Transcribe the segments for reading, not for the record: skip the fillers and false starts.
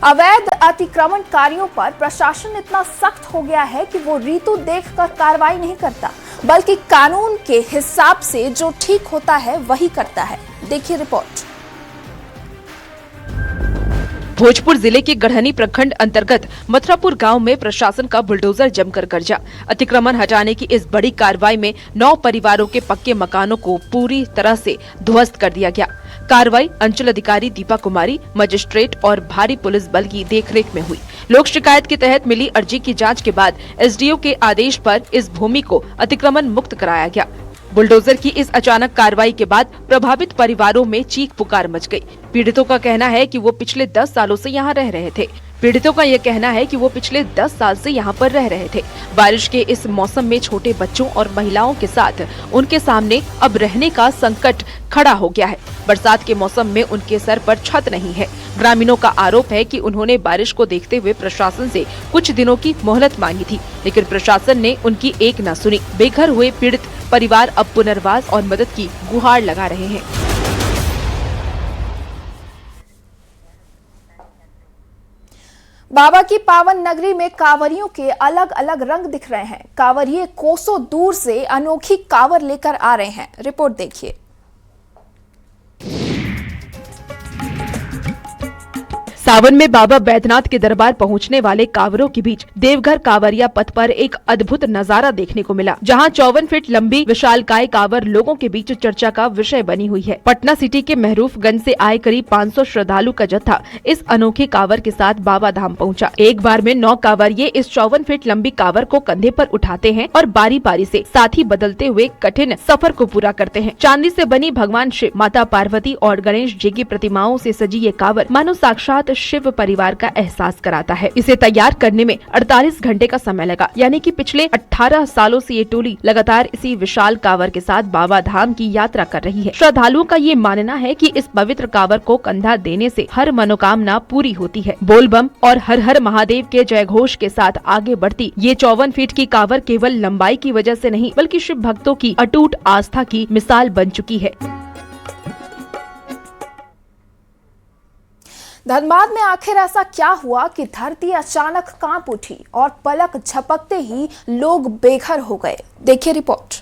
अवैध अतिक्रमणकारियों पर प्रशासन इतना सख्त हो गया है कि वो ऋतु देखकर कार्रवाई नहीं करता, बल्कि कानून के हिसाब से जो ठीक होता है वही करता है। देखिए रिपोर्ट। भोजपुर जिले के गढ़हनी प्रखंड अंतर्गत मथुरापुर गांव में प्रशासन का बुलडोजर जमकर गरजा। अतिक्रमण हटाने की इस बड़ी कार्रवाई में 9 परिवारों के पक्के मकानों को पूरी तरह से ध्वस्त कर दिया गया। कार्रवाई अंचल अधिकारी दीपा कुमारी, मजिस्ट्रेट और भारी पुलिस बल की देखरेख में हुई। लोक शिकायत के तहत मिली अर्जी की जांच के बाद एसडीओ के आदेश पर इस भूमि को अतिक्रमण मुक्त कराया गया। बुलडोजर की इस अचानक कार्रवाई के बाद प्रभावित परिवारों में चीख पुकार मच गई। पीड़ितों का कहना है कि वो पिछले 10 सालों से यहाँ रह रहे थे। यहाँ पर रह रहे थे। बारिश के इस मौसम में छोटे बच्चों और महिलाओं के साथ उनके सामने अब रहने का संकट खड़ा हो गया है। बरसात के मौसम में उनके सर पर छत नहीं है। ग्रामीणों का आरोप है कि उन्होंने बारिश को देखते हुए प्रशासन से कुछ दिनों की मोहलत मांगी थी, लेकिन प्रशासन ने उनकी एक न सुनी। बेघर हुए पीड़ित परिवार अब पुनर्वास और मदद की गुहार लगा रहे हैं। बाबा की पावन नगरी में कांवरियों के अलग अलग रंग दिख रहे हैं। कांवरिये कोसों दूर से अनोखी कांवर लेकर आ रहे हैं। रिपोर्ट देखिए। सावन में बाबा बैद्यनाथ के दरबार पहुंचने वाले कांवरों के बीच देवघर कांवरिया पथ पर एक अद्भुत नजारा देखने को मिला, जहां 54 फीट लंबी विशालकाय कांवर लोगों के बीच चर्चा का विषय बनी हुई है। पटना सिटी के महरूफगंज से आए करीब 500 श्रद्धालु का जत्था इस अनोखे कांवर के साथ बाबा धाम पहुंचा। एक बार में 9 कांवरिये इस 54 फीट लंबी कांवर को कंधे पर उठाते हैं और बारी बारी से साथी बदलते हुए कठिन सफर को पूरा करते हैं। चांदी से बनी भगवान शिव, माता पार्वती और गणेश जी की प्रतिमाओं से सजी ये कांवर मानो साक्षात शिव परिवार का एहसास कराता है। इसे तैयार करने में 48 घंटे का समय लगा, यानी कि पिछले 18 सालों से ये टोली लगातार इसी विशाल कांवर के साथ बाबा धाम की यात्रा कर रही है। श्रद्धालुओं का ये मानना है कि इस पवित्र कांवर को कंधा देने से हर मनोकामना पूरी होती है। बोलबम और हर हर महादेव के जयघोष के साथ आगे बढ़ती ये 54 फीट की कांवर केवल लंबाई की वजह से नहीं, बल्कि शिव भक्तों की अटूट आस्था की मिसाल बन चुकी है। धनबाद में आखिर ऐसा क्या हुआ कि धरती अचानक कांप उठी और पलक झपकते ही लोग बेघर हो गए? देखिए रिपोर्ट।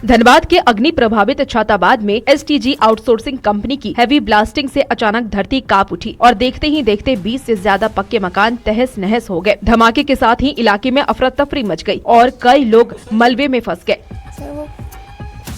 धनबाद के अग्नि प्रभावित छाताबाद में एसटीजी आउटसोर्सिंग कंपनी की हैवी ब्लास्टिंग से अचानक धरती कांप उठी और देखते ही देखते 20 से ज्यादा पक्के मकान तहस नहस हो गए। धमाके के साथ ही इलाके में अफरा तफरी मच गई और कई लोग मलबे में फंस गए।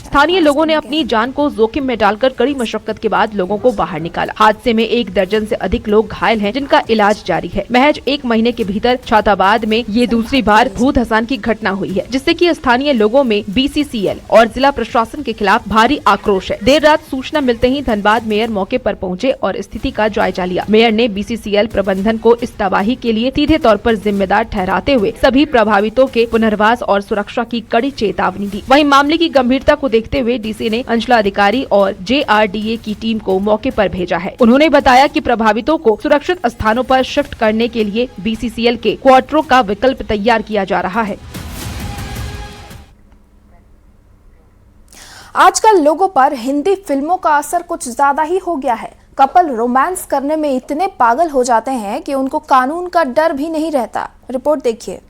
स्थानीय लोगों ने अपनी जान को जोखिम में डालकर कड़ी मशक्कत के बाद लोगों को बाहर निकाला। हादसे में 1 दर्जन से अधिक लोग घायल हैं, जिनका इलाज जारी है। महज 1 महीने के भीतर छाताबाद में ये दूसरी बार भू धसान की घटना हुई है, जिससे कि स्थानीय लोगों में बीसीसीएल और जिला प्रशासन के खिलाफ भारी आक्रोश है। देर रात सूचना मिलते ही धनबाद मेयर मौके पर पहुंचे और स्थिति का जायजा लिया। मेयर ने बीसीसीएल प्रबंधन को इस तबाही के लिए सीधे तौर पर जिम्मेदार ठहराते हुए सभी प्रभावितों के पुनर्वास और सुरक्षा की कड़ी चेतावनी दी। वहीं मामले की गंभीरता को देखते हुए डीसी ने अंचलाधिकारी और जेआरडीए की टीम को मौके पर भेजा है। उन्होंने बताया कि प्रभावितों को सुरक्षित स्थानों पर शिफ्ट करने के लिए बीसीसीएल के क्वार्टरों का विकल्प तैयार किया जा रहा है। आजकल लोगों पर हिंदी फिल्मों का असर कुछ ज्यादा ही हो गया है। कपल रोमांस करने में इतने पागल हो जाते हैं कि उनको कानून का डर भी नहीं रहता। रिपोर्ट देखिए।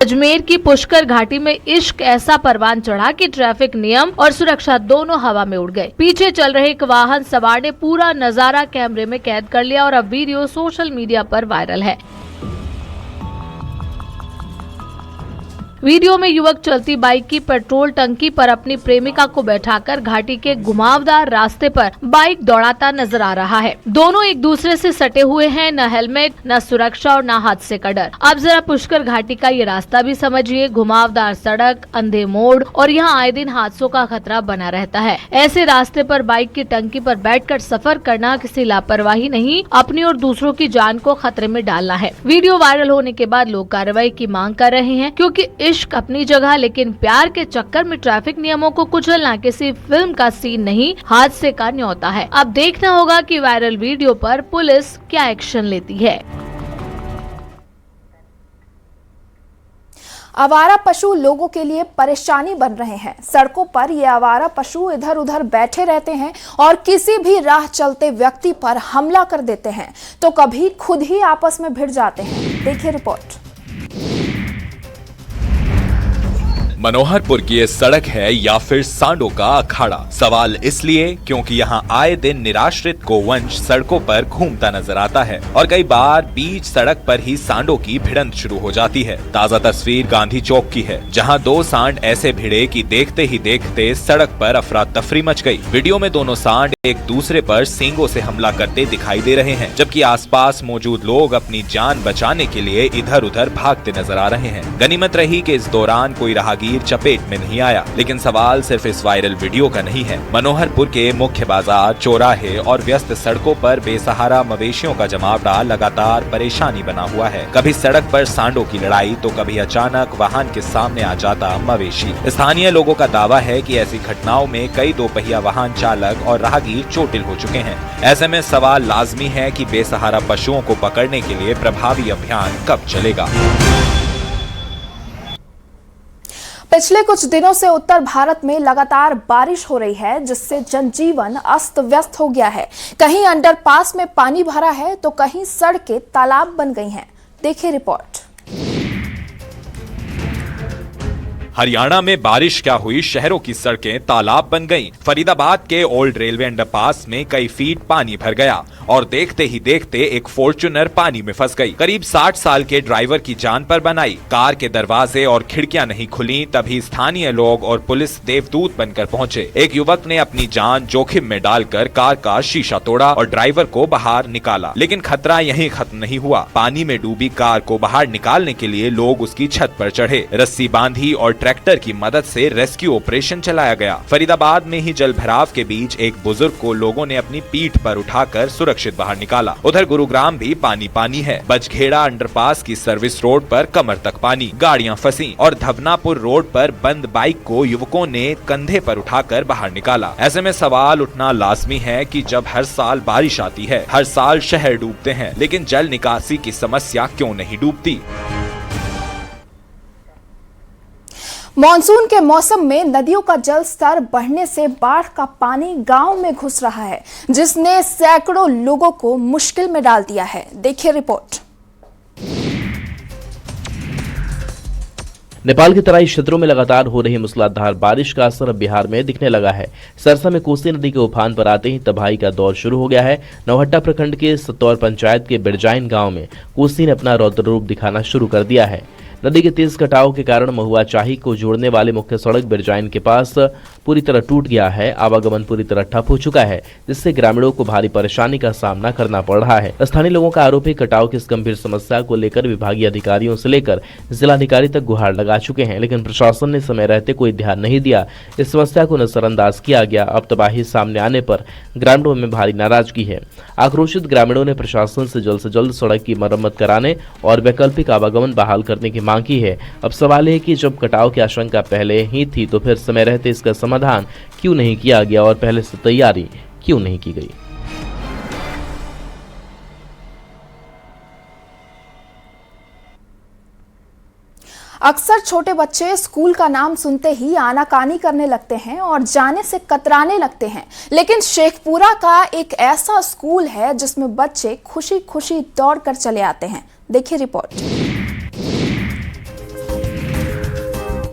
अजमेर की पुष्कर घाटी में इश्क ऐसा परवान चढ़ा कि ट्रैफिक नियम और सुरक्षा दोनों हवा में उड़ गए। पीछे चल रहे एक वाहन सवार ने पूरा नजारा कैमरे में कैद कर लिया और अब वीडियो सोशल मीडिया पर वायरल है। वीडियो में युवक चलती बाइक की पेट्रोल टंकी पर अपनी प्रेमिका को बैठाकर घाटी के घुमावदार रास्ते पर बाइक दौड़ाता नजर आ रहा है। दोनों एक दूसरे से सटे हुए हैं, न हेलमेट, न सुरक्षा और न हादसे का डर। अब जरा पुष्कर घाटी का ये रास्ता भी समझिए। घुमावदार सड़क, अंधे मोड़ और यहाँ आए दिन हादसों का खतरा बना रहता है। ऐसे रास्ते पर बाइक की टंकी पर बैठकर सफर करना किसी लापरवाही नहीं, अपनी और दूसरों की जान को खतरे में डालना है। वीडियो वायरल होने के बाद लोग कार्रवाई की मांग कर रहे हैं, क्योंकि इश्क अपनी जगह, लेकिन प्यार के चक्कर में ट्रैफिक नियमों को कुचलना किसी फिल्म का सीन नहीं, हादसे का न्योता है। अब देखना होगा कि वायरल वीडियो पर पुलिस क्या एक्शन लेती है। आवारा पशु लोगों के लिए परेशानी बन रहे हैं। सड़कों पर ये आवारा पशु इधर उधर बैठे रहते हैं और किसी भी राह चलते व्यक्ति पर हमला कर देते हैं तो कभी खुद ही आपस में भिड़ जाते हैं। देखिए रिपोर्ट। मनोहरपुर की ये सड़क है या फिर सांडों का अखाड़ा? सवाल इसलिए क्योंकि यहाँ आए दिन निराश्रित गोवंश सड़कों पर घूमता नजर आता है और कई बार बीच सड़क पर ही सांडों की भिड़ंत शुरू हो जाती है। ताजा तस्वीर गांधी चौक की है, जहाँ 2 सांड ऐसे भिड़े कि देखते ही देखते सड़क पर अफरा तफरी मच गई। वीडियो में दोनों सांड एक दूसरे पर सींगों से हमला करते दिखाई दे रहे हैं, जबकि आसपास मौजूद लोग अपनी जान बचाने के लिए इधर उधर भागते नजर आ रहे हैं। गनीमत रही कि इस दौरान कोई राहगीर चपेट में नहीं आया, लेकिन सवाल सिर्फ इस वायरल वीडियो का नहीं है। मनोहरपुर के मुख्य बाजार, चौराहे और व्यस्त सड़कों पर बेसहारा मवेशियों का जमावड़ा लगातार परेशानी बना हुआ है। कभी सड़क पर सांडों की लड़ाई तो कभी अचानक वाहन के सामने आ जाता मवेशी। स्थानीय लोगों का दावा है कि ऐसी घटनाओं में कई 2 पहिया वाहन चालक और राहगीर चोटिल हो चुके हैं। ऐसे में सवाल लाजमी है कि बेसहारा पशुओं को पकड़ने के लिए प्रभावी अभियान कब चलेगा। पिछले कुछ दिनों से उत्तर भारत में लगातार बारिश हो रही है, जिससे जनजीवन अस्त व्यस्त हो गया है। कहीं अंडरपास में पानी भरा है तो कहीं सड़कें तालाब बन गई हैं। देखिए रिपोर्ट। हरियाणा में बारिश क्या हुई, शहरों की सड़कें तालाब बन गईं। फरीदाबाद के ओल्ड रेलवे अंडरपास में कई फीट पानी भर गया और देखते ही देखते एक फॉर्च्यूनर पानी में फंस गई। करीब 60 साल के ड्राइवर की जान पर बनाई। कार के दरवाजे और खिड़कियां नहीं खुली, तभी स्थानीय लोग और पुलिस देवदूत बनकर पहुंचे। एक युवक ने अपनी जान जोखिम में डालकर कार का शीशा तोड़ा और ड्राइवर को बाहर निकाला, लेकिन खतरा यहीं खत्म नहीं हुआ। पानी में डूबी कार को बाहर निकालने के लिए लोग उसकी छत पर चढ़े, रस्सी बांधी और ट्रैक्टर की मदद से रेस्क्यू ऑपरेशन चलाया गया। फरीदाबाद में ही जल भराव के बीच एक बुजुर्ग को लोगों ने अपनी पीठ पर उठाकर सुरक्षित बाहर निकाला। उधर गुरुग्राम भी पानी पानी है। बजखेड़ा अंडरपास की सर्विस रोड पर कमर तक पानी, गाड़ियां फंसी और धवनापुर रोड पर बंद बाइक को युवकों ने कंधे पर उठाकर बाहर निकाला। ऐसे में सवाल उठना लाजमी है कि जब हर साल बारिश आती है, हर साल शहर डूबते हैं, लेकिन जल निकासी की समस्या क्यों नहीं डूबती? मॉनसून के मौसम में नदियों का जल स्तर बढ़ने से बाढ़ का पानी गांव में घुस रहा है, जिसने सैकड़ों लोगों को मुश्किल में डाल दिया है। देखिए रिपोर्ट। नेपाल के तराई क्षेत्रों में लगातार हो रही मूसलाधार बारिश का असर अब बिहार में दिखने लगा है। सरसा में कोसी नदी के उफान पर आते ही तबाही का दौर शुरू हो गया है। नौहट्टा प्रखंड के सतौर पंचायत के बिरजाइन गांव में कोसी ने अपना रौद्र रूप दिखाना शुरू कर दिया है। नदी के तेज कटाव के कारण महुआ चाही को जोड़ने वाले मुख्य सड़क बिरजाइन के पास पूरी तरह टूट गया है। आवागमन पूरी तरह ठप हो चुका है, जिससे ग्रामीणों को भारी परेशानी का सामना करना पड़ रहा है। स्थानीय लोगों का आरोप है कटाव की इस गंभीर समस्या को लेकर विभागीय अधिकारियों से लेकर जिलाधिकारी तक गुहार लगा चुके हैं, लेकिन प्रशासन ने समय रहते कोई ध्यान नहीं दिया। इस समस्या को नजरअंदाज किया गया। अब तबाही सामने आने पर ग्रामीणों में भारी नाराजगी है। आक्रोशित ग्रामीणों ने प्रशासन से जल्द सड़क की मरम्मत कराने और वैकल्पिक आवागमन बहाल करने की मांग की है। अब सवाल है कि जब कटाव की आशंका पहले ही थी तो फिर समय रहते इसका समाधान क्यों नहीं किया गया और पहले से तैयारी क्यों नहीं की गई? अक्सर छोटे बच्चे स्कूल का नाम सुनते ही आनाकानी करने लगते हैं और जाने से कतराने लगते हैं, लेकिन शेखपुरा का एक ऐसा स्कूल है जिसमें बच्चे खुशी खुशी दौड़कर चले आते हैं। देखिए रिपोर्ट।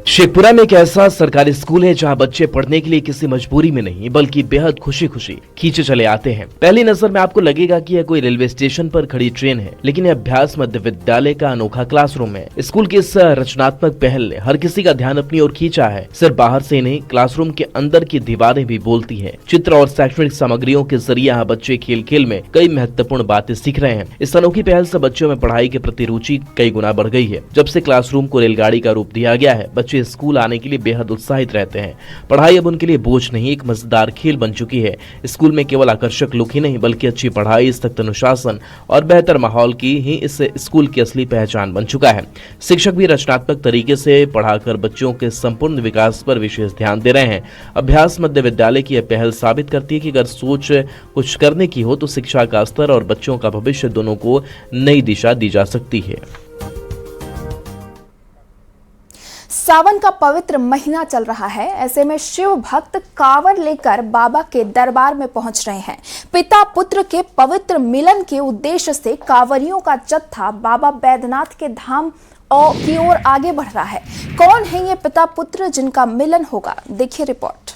शेखपुरा में एक ऐसा सरकारी स्कूल है जहां बच्चे पढ़ने के लिए किसी मजबूरी में नहीं बल्कि बेहद खुशी खुशी खींचे चले आते हैं। पहली नजर में आपको लगेगा कि यह कोई रेलवे स्टेशन पर खड़ी ट्रेन है, लेकिन यह अभ्यास मध्य विद्यालय का अनोखा क्लासरूम है। स्कूल की इस रचनात्मक पहल ने हर किसी का ध्यान अपनी ओर खींचा है। सिर्फ बाहर से नहीं, क्लासरूम के अंदर की दीवारें भी बोलती है। चित्र और शैक्षणिक सामग्रियों के जरिए यहाँ बच्चे खेल खेल में कई महत्वपूर्ण बातें सीख रहे हैं। इस अनोखी पहल से बच्चों में पढ़ाई के प्रति रुचि कई गुना बढ़ गई है। जब से क्लासरूम को रेलगाड़ी का रूप दिया गया है, बच्चे स्कूल आने के लिए बेहद उत्साहित रहते हैं। पढ़ाई अब उनके लिए बोझ नहीं, एक मजेदार खेल बन चुकी है। स्कूल में केवल आकर्षक लुक ही नहीं बल्कि अच्छी पढ़ाई, सख्त अनुशासन और बेहतर माहौल की ही इस स्कूल की असली पहचान बन चुका है। शिक्षक भी रचनात्मक तरीके से पढ़ाकर बच्चों के संपूर्ण विकास पर विशेष ध्यान दे रहे हैं। अभ्यास मध्य विद्यालय की यह पहल साबित करती है कि अगर सोच कुछ करने की हो तो शिक्षा का स्तर और बच्चों का भविष्य दोनों को नई दिशा दी जा सकती है। सावन का पवित्र महीना चल रहा है। ऐसे में शिव भक्त कांवर लेकर बाबा के दरबार में पहुंच रहे हैं। पिता पुत्र के पवित्र मिलन के उद्देश्य से कांवरियों का जत्था बाबा बैद्यनाथ के धाम की ओर आगे बढ़ रहा है। कौन है ये पिता पुत्र जिनका मिलन होगा, देखिए रिपोर्ट।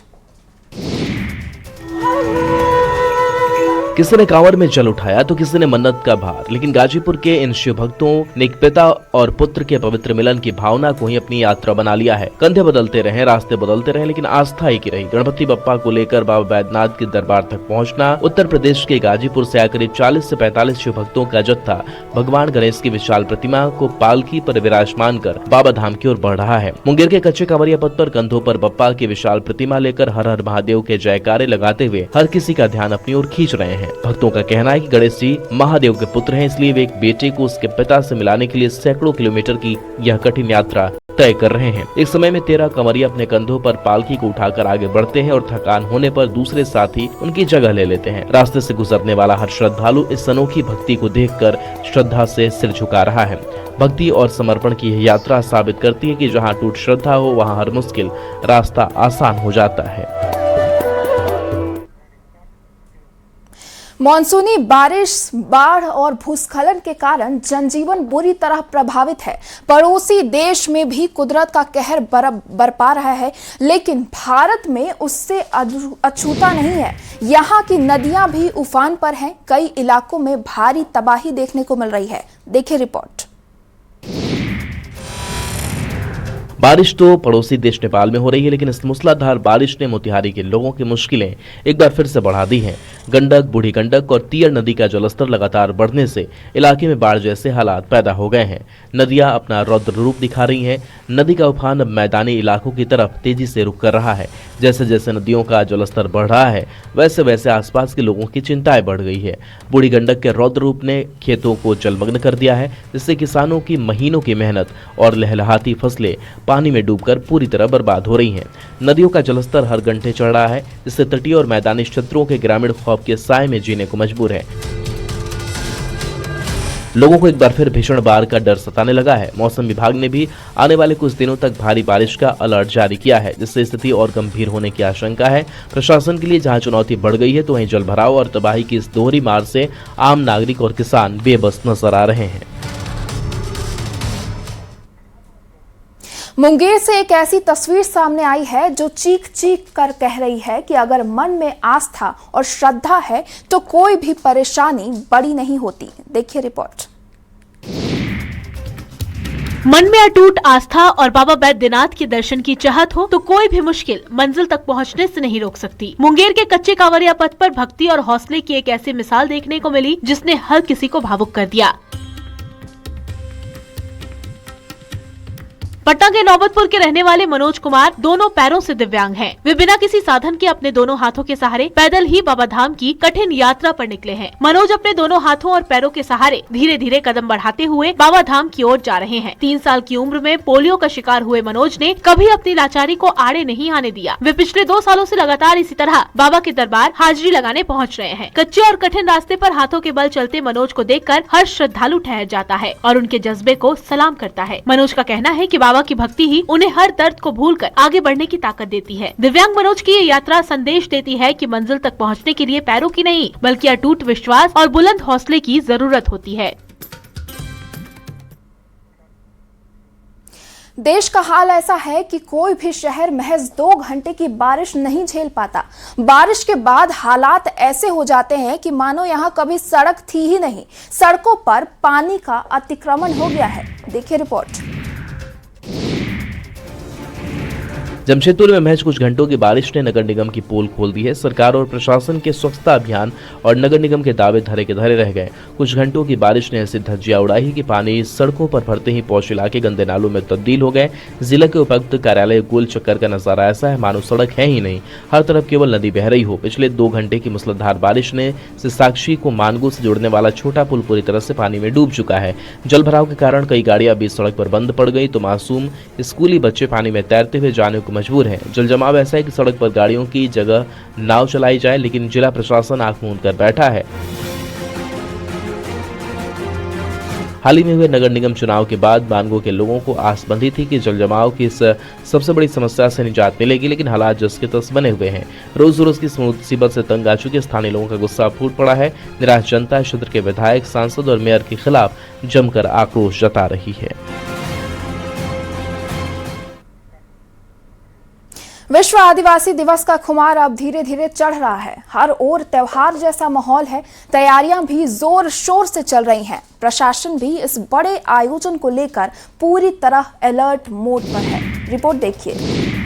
किसी ने कांवर में जल उठाया तो किसी ने मन्नत का भार, लेकिन गाजीपुर के इन शिव भक्तों ने एक पिता और पुत्र के पवित्र मिलन की भावना को ही अपनी यात्रा बना लिया है। कंधे बदलते रहे, रास्ते बदलते रहे, लेकिन आस्था एक ही रही। गणपति बप्पा को लेकर बाबा बैद्यनाथ के दरबार तक पहुंचना। उत्तर प्रदेश के गाजीपुर से करीब 40 से 45 शिव भक्तों का जत्था भगवान गणेश की विशाल प्रतिमा को पालकी पर विराजमान कर बाबा धाम की ओर बढ़ रहा है। मुंगेर के कच्चे कांवरिया पथ पर कंधों पर बप्पा की विशाल प्रतिमा लेकर हर हर महादेव के जयकारे लगाते हुए हर किसी का ध्यान अपनी ओर खींच रहे हैं। भक्तों का कहना है कि गणेश जी महादेव के पुत्र हैं, इसलिए वे एक बेटे को उसके पिता से मिलाने के लिए सैकड़ों किलोमीटर की यह कठिन यात्रा तय कर रहे हैं। एक समय में 13 कांवरिया अपने कंधों पर पालकी को उठाकर आगे बढ़ते हैं और थकान होने पर दूसरे साथी उनकी जगह ले लेते हैं। रास्ते से गुजरने वाला हर श्रद्धालु इस अनोखी भक्ति को देखकर श्रद्धा से सिर झुका रहा है। भक्ति और समर्पण की यह यात्रा साबित करती है कि जहाँ टूट श्रद्धा हो वहाँ हर मुश्किल रास्ता आसान हो जाता है। मॉनसूनी बारिश, बाढ़ और भूस्खलन के कारण जनजीवन बुरी तरह प्रभावित है। पड़ोसी देश में भी कुदरत का कहर बरपा रहा है, लेकिन भारत में उससे अछूता नहीं है। यहाँ की नदियां भी उफान पर हैं। कई इलाकों में भारी तबाही देखने को मिल रही है, देखिए रिपोर्ट। बारिश तो पड़ोसी देश नेपाल में हो रही है, लेकिन इस मूसलाधार बारिश ने मोतिहारी के लोगों की मुश्किलें एक बार फिर से बढ़ा दी हैं। गंडक, बूढ़ी गंडक और तियर नदी का जलस्तर लगातार बढ़ने से इलाके में बाढ़ जैसे हालात पैदा हो गए हैं। नदियां अपना रौद्र रूप दिखा रही हैं। नदी का उफान अब मैदानी इलाकों की तरफ तेजी से रुख कर रहा है। जैसे जैसे नदियों का जलस्तर बढ़ रहा है, वैसे वैसे आसपास के लोगों की चिंताएं बढ़ गई है। बूढ़ी गंडक के रौद्र रूप ने खेतों को जलमग्न कर दिया है, जिससे किसानों की महीनों की मेहनत और लहलहाती फसलें पानी में डूबकर पूरी तरह बर्बाद हो रही हैं। नदियों का जलस्तर हर घंटे चढ़ रहा है, जिससे तटीय और मैदानी क्षेत्रों के ग्रामीण खौफ के साए में जीने को मजबूर है। लोगों को एक बार फिर भीषण बाढ़ का डर सताने लगा है। मौसम विभाग ने भी आने वाले कुछ दिनों तक भारी बारिश का अलर्ट जारी किया है, जिससे स्थिति और गंभीर होने की आशंका है। प्रशासन के लिए जहां चुनौती बढ़ गई है, तो वहीं जलभराव और तबाही की इस दोहरी मार से आम नागरिक और किसान बेबस नजर आ रहे हैं। मुंगेर से एक ऐसी तस्वीर सामने आई है जो चीख चीख कर कह रही है कि अगर मन में आस्था और श्रद्धा है तो कोई भी परेशानी बड़ी नहीं होती, देखिए रिपोर्ट। मन में अटूट आस्था और बाबा बैद्यनाथ के दर्शन की चाहत हो तो कोई भी मुश्किल मंजिल तक पहुंचने से नहीं रोक सकती। मुंगेर के कच्चे कांवरिया पथ पर भक्ति और हौसले की एक ऐसी मिसाल देखने को मिली जिसने हर किसी को भावुक कर दिया। पटना के नौबतपुर के रहने वाले मनोज कुमार दोनों पैरों से दिव्यांग हैं। वे बिना किसी साधन के अपने दोनों हाथों के सहारे पैदल ही बाबा धाम की कठिन यात्रा पर निकले हैं। मनोज अपने दोनों हाथों और पैरों के सहारे धीरे धीरे कदम बढ़ाते हुए बाबा धाम की ओर जा रहे हैं। 3 साल की उम्र में पोलियो का शिकार हुए मनोज ने कभी अपनी लाचारी को आड़े नहीं आने दिया। वे पिछले 2 सालों से लगातार इसी तरह बाबा के दरबार हाजिरी लगाने पहुँच रहे हैं। कच्चे और कठिन रास्ते पर हाथों के बल चलते मनोज को देखकर हर श्रद्धालु ठहर जाता है और उनके जज्बे को सलाम करता है। मनोज का कहना है कि बाबा की भक्ति ही उन्हें हर दर्द को भूलकर आगे बढ़ने की ताकत देती है। दिव्यांग मनोज की ये यात्रा संदेश देती है कि मंजिल तक पहुंचने के लिए पैरों की नहीं बल्कि अटूट विश्वास और बुलंद हौसले की जरूरत होती है। देश का हाल ऐसा है कि कोई भी शहर महज 2 घंटे की बारिश नहीं झेल पाता। बारिश के बाद हालात ऐसे हो जाते हैं कि मानो यहाँ कभी सड़क थी ही नहीं। सड़कों पर पानी का अतिक्रमण हो गया है, देखिए रिपोर्ट। जमशेदपुर में महज कुछ घंटों की बारिश ने नगर निगम की पोल खोल दी है। सरकार और प्रशासन के स्वच्छता अभियान और नगर निगम के दावे धरे के धरे रह गए। कुछ घंटों की बारिश ने ऐसी धज्जियां उड़ाई कि पानी सड़कों पर भरते ही पौष इलाके गंदे नालों में तब्दील हो गए। जिला के उपायुक्त कार्यालय गोल चक्कर का नजारा ऐसा है मानो सड़क है ही नहीं, हर तरफ केवल नदी बह रही हो। पिछले 2 घंटे की मूसलाधार बारिश ने साक्षी को मानगो से जोड़ने वाला छोटा पुल पूरी तरह से पानी में डूब चुका है। जल भराव के कारण कई गाड़ियां बीच सड़क पर बंद पड़ गई तो मासूम स्कूली बच्चे पानी में तैरते हुए जाने को मजबूर है। जल जमाव ऐसा है कि सड़क पर गाड़ियों की जगह नाव चलाई जाए, लेकिन जिला प्रशासन आंख मूंद कर बैठा है। हाल ही में हुए नगर निगम चुनाव के बाद बानगो के लोगों को आस बंधी थी कि जल जमाव की इस सबसे बड़ी समस्या से निजात मिलेगी, लेकिन हालात जस के तस बने हुए हैं। रोज रोज की मुसीबत से तंग आ चुके स्थानीय लोगों का गुस्सा फूट पड़ा है। निराश जनता क्षेत्र के विधायक, सांसद और मेयर के खिलाफ जमकर आक्रोश जता रही है। विश्व आदिवासी दिवस का खुमार अब धीरे धीरे चढ़ रहा है। हर ओर त्योहार जैसा माहौल है। तैयारियां भी जोर शोर से चल रही हैं। प्रशासन भी इस बड़े आयोजन को लेकर पूरी तरह अलर्ट मोड पर है। रिपोर्ट देखिए।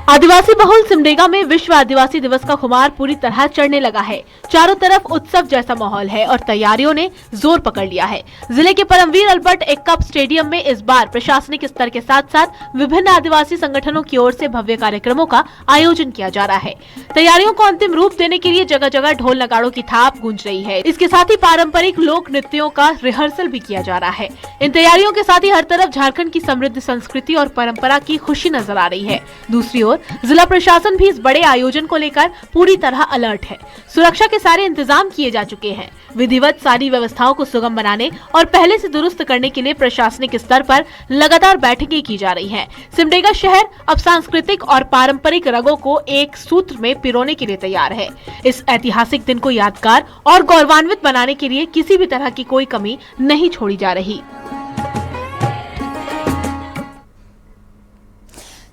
आदिवासी बहुल सिमडेगा में विश्व आदिवासी दिवस का खुमार पूरी तरह चढ़ने लगा है। चारों तरफ उत्सव जैसा माहौल है और तैयारियों ने जोर पकड़ लिया है। जिले के परमवीर अल्बर्ट एक्का स्टेडियम में इस बार प्रशासनिक स्तर के साथ साथ विभिन्न आदिवासी संगठनों की ओर से भव्य कार्यक्रमों का आयोजन किया जा रहा है। तैयारियों को अंतिम रूप देने के लिए जगह जगह ढोल नगाड़ों की थाप गूंज रही है। इसके साथ ही पारंपरिक लोक नृत्यों का रिहर्सल भी किया जा रहा है। इन तैयारियों के साथ ही हर तरफ झारखंड की समृद्ध संस्कृति और परंपरा की खुशी नजर आ रही है। दूसरी ओर जिला प्रशासन भी इस बड़े आयोजन को लेकर पूरी तरह अलर्ट है। सुरक्षा के सारे इंतजाम किए जा चुके हैं। विधिवत सारी व्यवस्थाओं को सुगम बनाने और पहले से दुरुस्त करने के लिए प्रशासनिक स्तर पर लगातार बैठकें की जा रही हैं। सिमडेगा शहर अब सांस्कृतिक और पारंपरिक रंगों को एक सूत्र में पिरोने के लिए तैयार है। इस ऐतिहासिक दिन को यादगार और गौरवान्वित बनाने के लिए किसी भी तरह की कोई कमी नहीं छोड़ी जा रही।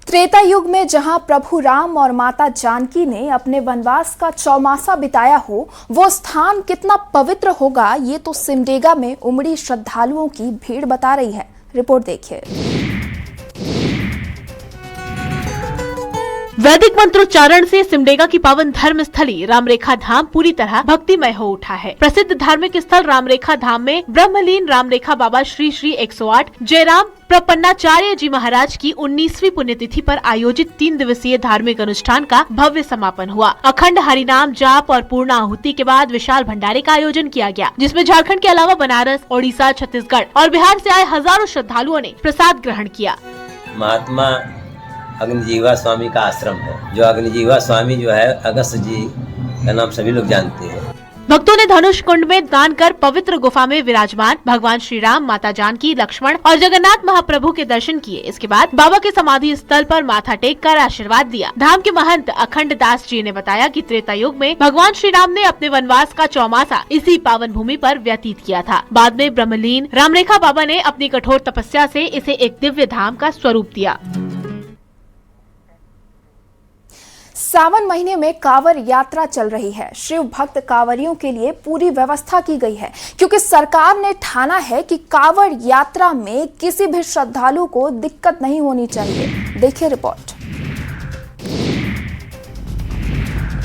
त्रेता युग में जहां प्रभु राम और माता जानकी ने अपने वनवास का चौमासा बिताया हो, वो स्थान कितना पवित्र होगा ये तो सिमडेगा में उमड़ी श्रद्धालुओं की भीड़ बता रही है। रिपोर्ट देखिए। वैदिक मंत्रोच्चारण से सिमडेगा की पावन धर्म स्थली रामरेखा धाम पूरी तरह भक्तिमय हो उठा है। प्रसिद्ध धार्मिक स्थल रामरेखा धाम में ब्रह्मलीन रामरेखा बाबा श्री 108 जयराम प्रपन्नाचार्य जी महाराज की 19वीं पुण्यतिथि पर आयोजित 3 दिवसीय धार्मिक अनुष्ठान का भव्य समापन हुआ। अखंड हरिनाम जाप और पूर्ण आहुति के बाद विशाल भंडारे का आयोजन किया गया, जिसमें झारखंड के अलावा बनारस, ओडिशा, छत्तीसगढ़ और बिहार से आए हजारों श्रद्धालुओं ने प्रसाद ग्रहण किया। महात्मा अग्निजीवा स्वामी का आश्रम है। जो अग्निजीवा स्वामी जो है अगस्त जी का नाम सभी लोग जानते हैं। भक्तों ने धनुष कुंड में स्नान कर पवित्र गुफा में विराजमान भगवान श्री राम, माता जानकी, लक्ष्मण और जगन्नाथ महाप्रभु के दर्शन किए। इसके बाद बाबा के समाधि स्थल पर माथा टेक कर आशीर्वाद दिया। धाम के महंत अखंड दास जी ने बताया कि त्रेता युग में भगवान श्री राम ने अपने वनवास का चौमासा इसी पावन भूमि पर व्यतीत किया था। बाद में ब्रह्मलीन रामरेखा बाबा ने अपनी कठोर तपस्या से इसे एक दिव्य धाम का स्वरूप दिया। सावन महीने में कांवड़ यात्रा चल रही है। शिव भक्त कांवड़ियों के लिए पूरी व्यवस्था की गई है, क्योंकि सरकार ने ठाना है कि कांवड़ यात्रा में किसी भी श्रद्धालु को दिक्कत नहीं होनी चाहिए। देखिए रिपोर्ट।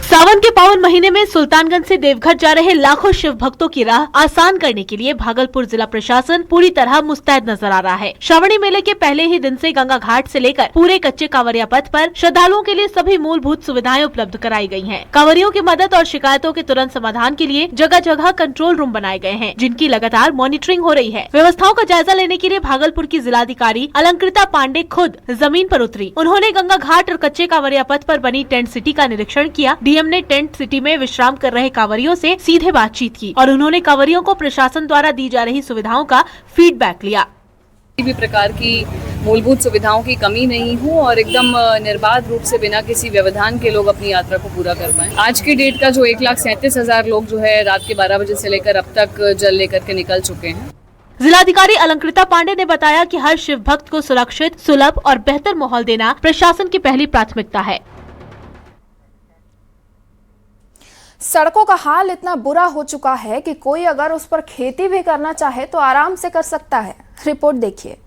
सावन के पावन महीने में सुल्तानगंज से देवघर जा रहे लाखों शिव भक्तों की राह आसान करने के लिए भागलपुर जिला प्रशासन पूरी तरह मुस्तैद नजर आ रहा है। श्रावणी मेले के पहले ही दिन से गंगा घाट से लेकर पूरे कच्चे कांवरिया पथ पर श्रद्धालुओं के लिए सभी मूलभूत सुविधाएं उपलब्ध कराई गई हैं। कांवरियों की मदद और शिकायतों के तुरंत समाधान के लिए जगह जगह कंट्रोल रूम बनाए गए हैं, जिनकी लगातार मॉनिटरिंग हो रही है। व्यवस्थाओं का जायजा लेने के लिए भागलपुर की जिलाधिकारी अलंकृता पांडे खुद जमीन पर उतरी। उन्होंने गंगा घाट और कच्चे कांवरिया पथ पर बनी टेंट सिटी का निरीक्षण किया। डीएम ने टेंट सिटी में विश्राम कर रहे कांवरियों से सीधे बातचीत की और उन्होंने कांवरियों को प्रशासन द्वारा दी जा रही सुविधाओं का फीडबैक लिया। किसी भी प्रकार की मूलभूत सुविधाओं की कमी नहीं हो और एकदम निर्बाध रूप से बिना किसी व्यवधान के लोग अपनी यात्रा को पूरा कर पाएं। आज की डेट का जो 1,37,000 लोग जो है रात के 12 बजे से लेकर अब तक जल लेकर के निकल चुके हैं। जिलाधिकारी अलंकृता पांडे ने बताया कि हर शिव भक्त को सुरक्षित, सुलभ और बेहतर माहौल देना प्रशासन की पहली प्राथमिकता है। सड़कों का हाल इतना बुरा हो चुका है कि कोई अगर उस पर खेती भी करना चाहे तो आराम से कर सकता है। रिपोर्ट देखिए।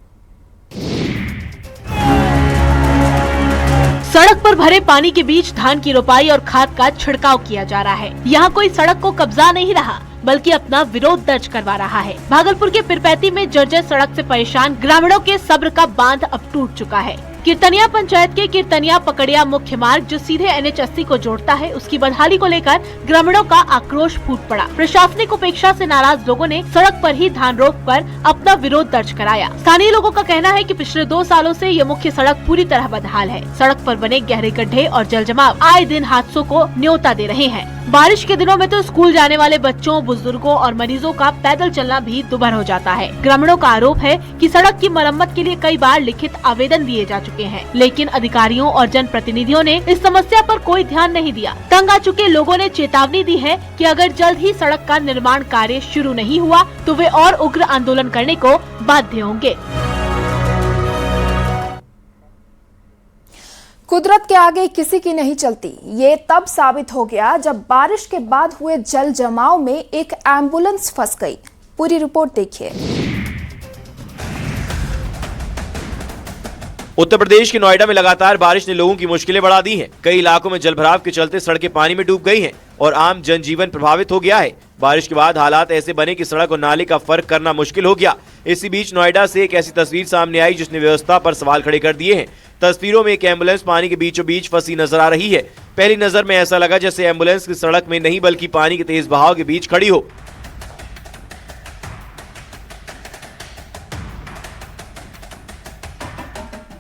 सड़क पर भरे पानी के बीच धान की रोपाई और खाद का छिड़काव किया जा रहा है। यहाँ कोई सड़क को कब्जा नहीं रहा, बल्कि अपना विरोध दर्ज करवा रहा है। भागलपुर के पिरपैती में जर्जर सड़क से परेशान ग्रामीणों के सब्र का बांध अब टूट चुका है। कीर्तनिया पंचायत के कीर्तनिया पकड़िया मुख्य मार्ग जो सीधे NH80 को जोड़ता है, उसकी बदहाली को लेकर ग्रामीणों का आक्रोश फूट पड़ा। प्रशासनिक उपेक्षा से नाराज लोगों ने सड़क पर ही धान रोक कर अपना विरोध दर्ज कराया। स्थानीय लोगों का कहना है कि पिछले 2 सालों से ये मुख्य सड़क पूरी तरह बदहाल है। सड़क पर बने गहरे गड्ढे और जल जमाव आए दिन हादसों को न्योता दे रहे हैं। बारिश के दिनों में तो स्कूल जाने वाले बच्चों, बुजुर्गों और मरीजों का पैदल चलना भी दुभर हो जाता है। ग्रामीणों का आरोप है कि सड़क की मरम्मत के लिए कई बार लिखित आवेदन दिए जा चुके हैं, लेकिन अधिकारियों और जनप्रतिनिधियों ने इस समस्या पर कोई ध्यान नहीं दिया। तंग आ चुके लोगों ने चेतावनी दी है कि अगर जल्द ही सड़क का निर्माण कार्य शुरू नहीं हुआ तो वे और उग्र आंदोलन करने को बाध्य होंगे। कुदरत के आगे किसी की नहीं चलती, ये तब साबित हो गया जब बारिश के बाद हुए जल जमाव में एक एम्बुलेंस फंस गई। पूरी रिपोर्ट देखिए। उत्तर प्रदेश के नोएडा में लगातार बारिश ने लोगों की मुश्किलें बढ़ा दी हैं। कई इलाकों में जलभराव के चलते सड़कें पानी में डूब गई हैं और आम जनजीवन प्रभावित हो गया है। बारिश के बाद हालात ऐसे बने कि सड़क और नाले का फर्क करना मुश्किल हो गया। इसी बीच नोएडा से एक ऐसी तस्वीर सामने आई जिसने व्यवस्था पर सवाल खड़े कर दिए हैं। तस्वीरों में एक एम्बुलेंस पानी के बीचों बीच फंसी नजर आ रही है। पहली नजर में ऐसा लगा जैसे एम्बुलेंस की सड़क में नहीं बल्कि पानी के तेज बहाव के बीच खड़ी हो।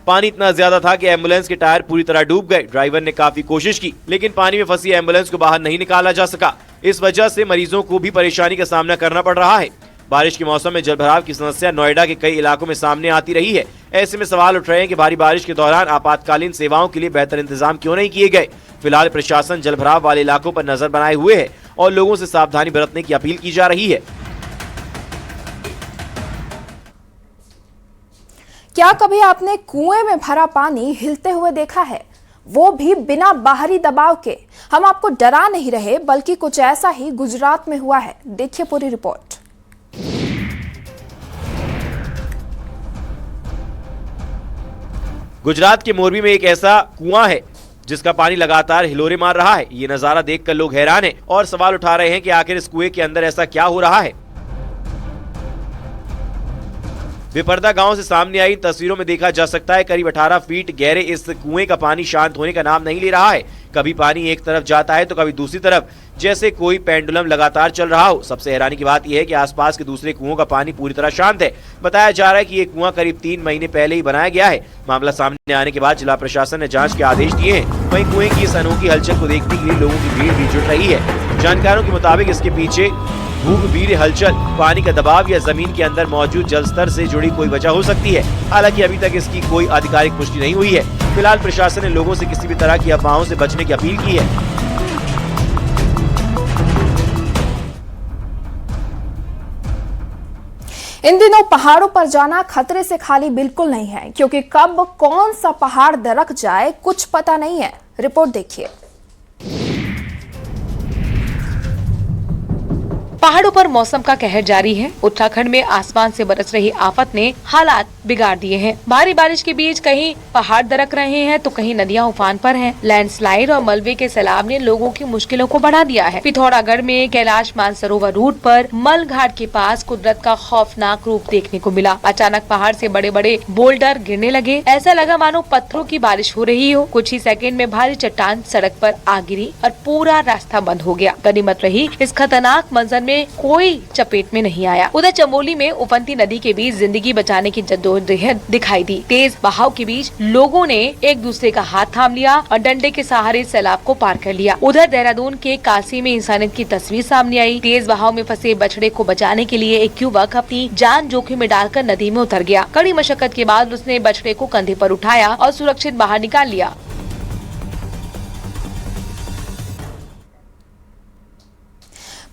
पानी इतना ज्यादा था कि एम्बुलेंस के टायर पूरी तरह डूब गए। ड्राइवर ने काफी कोशिश की, लेकिन पानी में फंसी एम्बुलेंस को बाहर नहीं निकाला जा सका। इस वजह से मरीजों को भी परेशानी का सामना करना पड़ रहा है। बारिश के मौसम में जलभराव की समस्या नोएडा के कई इलाकों में सामने आती रही है। ऐसे में सवाल उठ रहे हैं कि भारी बारिश के दौरान आपातकालीन सेवाओं के लिए बेहतर इंतजाम क्यों नहीं किए गए। फिलहाल प्रशासन जलभराव वाले इलाकों पर नजर बनाए हुए है और लोगों से सावधानी बरतने की अपील की जा रही है। क्या कभी आपने कुएं में भरा पानी हिलते हुए देखा है, वो भी बिना बाहरी दबाव के? हम आपको डरा नहीं रहे, बल्कि कुछ ऐसा ही गुजरात में हुआ है। देखिए पूरी रिपोर्ट। गुजरात के मोरबी में एक ऐसा कुआं है जिसका पानी लगातार हिलोरे मार रहा है। ये नजारा देखकर लोग हैरान हैं और सवाल उठा रहे हैं कि आखिर इस कुएं के अंदर ऐसा क्या हो रहा है। बेपर्दा गांव से सामने आई तस्वीरों में देखा जा सकता है करीब 18 फीट गहरे इस कुएं का पानी शांत होने का नाम नहीं ले रहा है। कभी पानी एक तरफ जाता है तो कभी दूसरी तरफ, जैसे कोई पेंडुलम लगातार चल रहा हो। सबसे हैरानी की बात यह है कि आसपास के दूसरे कुओं का पानी पूरी तरह शांत है। बताया जा रहा है कि ये कुआं करीब 3 महीने पहले ही बनाया गया है। मामला सामने आने के बाद जिला प्रशासन ने जांच के आदेश दिए हैं। वहीं कुएं की इस अनोखी हलचल को देखने के लिए लोगों की भीड़ भी जुट रही है। जानकारों के मुताबिक इसके पीछे भूगर्भीय हलचल, पानी का दबाव या जमीन के अंदर मौजूद जल स्तर से जुड़ी कोई वजह हो सकती है। हालांकि अभी तक इसकी कोई आधिकारिक पुष्टि नहीं हुई है। फिलहाल प्रशासन ने लोगों से किसी भी तरह की अफवाहों से बचने की अपील की है। इन दिनों पहाड़ों पर जाना खतरे से खाली बिल्कुल नहीं है, क्योंकि कब कौन सा पहाड़ दरक जाए कुछ पता नहीं है। रिपोर्ट देखिए। पहाड़ों पर मौसम का कहर जारी है। उत्तराखंड में आसमान से बरस रही आफत ने हालात बिगाड़ दिए हैं। भारी बारिश के बीच कहीं पहाड़ दरक रहे हैं तो कहीं नदियां उफान पर हैं। लैंडस्लाइड और मलबे के सैलाब ने लोगों की मुश्किलों को बढ़ा दिया है। पिथौरागढ़ में कैलाश मानसरोवर रूट पर मल घाट के पास कुदरत का खौफनाक रूप देखने को मिला। अचानक पहाड़ से बड़े बड़े बोल्डर गिरने लगे। ऐसा लगा मानो पत्थरों की बारिश हो रही हो। कुछ ही सेकंड में भारी चट्टान सड़क पर आ गिरी और पूरा रास्ता बंद हो गया। गनीमत रही इस खतरनाक मंजर में कोई चपेट में नहीं आया। उधर चमोली में उफनती नदी के बीच जिंदगी बचाने की जद्दोजहद दिखाई दी। तेज बहाव के बीच लोगों ने एक दूसरे का हाथ थाम लिया और डंडे के सहारे सैलाब को पार कर लिया। उधर देहरादून के काशी में इंसानियत की तस्वीर सामने आई। तेज बहाव में फंसे बछड़े को बचाने के लिए एक युवक अपनी जान जोखिम में डालकर नदी में उतर गया। कड़ी मशक्कत के बाद उसने बछड़े को कंधे पर उठाया और सुरक्षित बाहर निकाल लिया।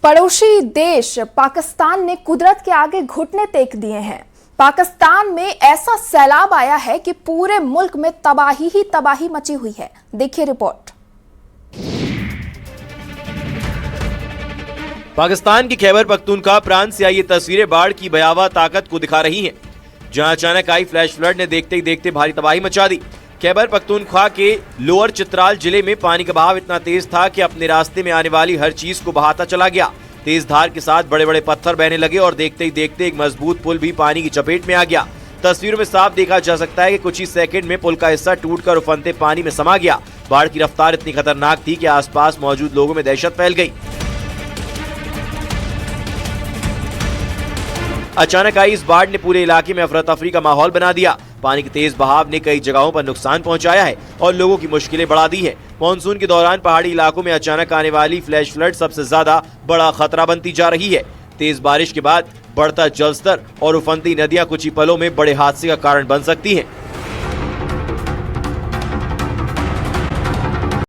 पड़ोसी देश पाकिस्तान ने कुदरत के आगे घुटने टेक दिए हैं। पाकिस्तान में ऐसा सैलाब आया है कि पूरे मुल्क में तबाही ही तबाही मची हुई है। देखिए रिपोर्ट। पाकिस्तान की खैबर पख्तूनख्वा प्रांत से आई ये तस्वीरें बाढ़ की भयावह ताकत को दिखा रही हैं, जहां अचानक आई फ्लैश फ्लड ने देखते ही देखते भारी तबाही मचा दी। खैबर पख्तूनख्वा के लोअर चित्राल जिले में पानी का बहाव इतना तेज था कि अपने रास्ते में आने वाली हर चीज को बहाता चला गया। तेज धार के साथ बड़े बड़े पत्थर बहने लगे और देखते ही देखते एक मजबूत पुल भी पानी की चपेट में आ गया। तस्वीरों में साफ देखा जा सकता है कि कुछ ही सेकंड में पुल का हिस्सा टूटकर उफनते पानी में समा गया। बाढ़ की रफ्तार इतनी खतरनाक थी कि आसपास मौजूद लोगों में दहशत फैल गई। अचानक आई इस बाढ़ ने पूरे इलाके में अफरा तफरी का माहौल बना दिया। पानी के तेज बहाव ने कई जगहों पर नुकसान पहुंचाया है और लोगों की मुश्किलें बढ़ा दी है। मानसून के दौरान पहाड़ी इलाकों में अचानक आने वाली फ्लैश फ्लड सबसे ज्यादा बड़ा खतरा बनती जा रही है। तेज बारिश के बाद बढ़ता जलस्तर और उफनती नदियां कुछ ही पलों में बड़े हादसे का कारण बन सकती हैं।